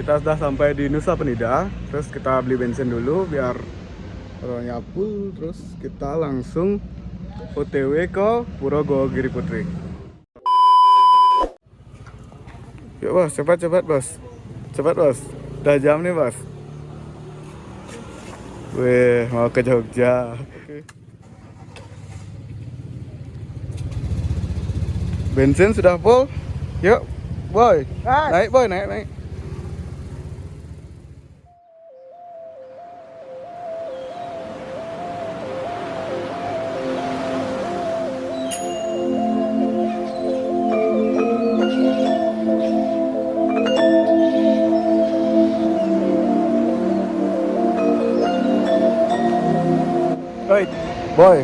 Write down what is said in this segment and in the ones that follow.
Kita sudah sampai di Nusa Penida. Terus kita beli bensin dulu biar rollnya full. Terus kita langsung OTW ke Pura Giri Putri. Yuk bos, cepat bos. Cepat bos. Udah jam nih bos. Wih, mau ke Jogja. Bensin sudah full. Yuk, boy. Naik boy, naik. Oi, boy.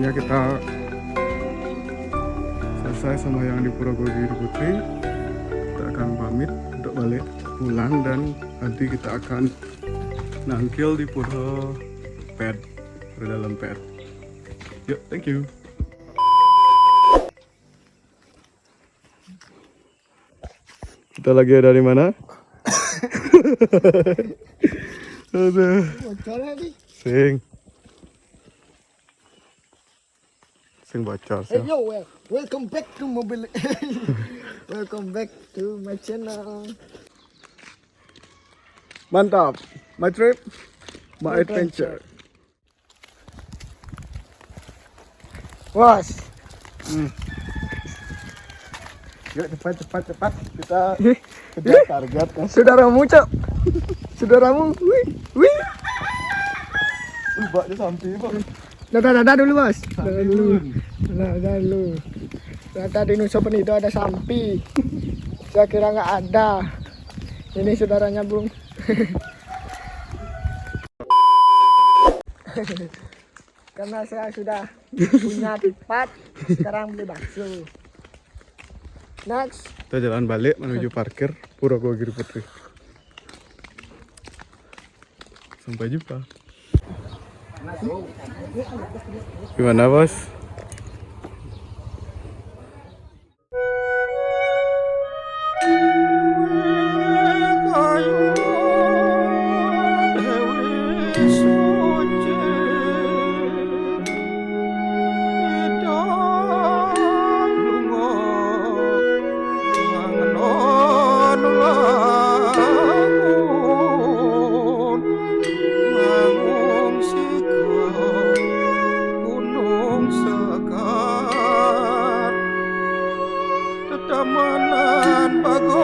akhirnya kita selesai sembahyang di Pura Giri Putri. Kita akan pamit untuk balik pulang dan nanti kita akan nangkil di Pura Pet, Pura Dalam Pet. Yuk, thank you. Kita lagi ada di mana? Aduh. Sing bocor sih. Hey yo, welcome back to Mobile. Welcome back to my channel. Mantap. My trip, my adventure. Bos, Yuk cepat. Kita kejar target ya. saudaramu cok, saudaramu, wih. Mbak dia sampai Pak. Dadah dulu bos, dadah dulu. Ternyata di Nusa Penida ada sampi. Saya kira nggak ada. Ini saudaranya Bung. Karena saya sudah punya tempat, sekarang beli bakso. Next. Kita jalan balik menuju parkir Pura Giri Putri. Sampai jumpa. Gimana bos? Tamanan bagus,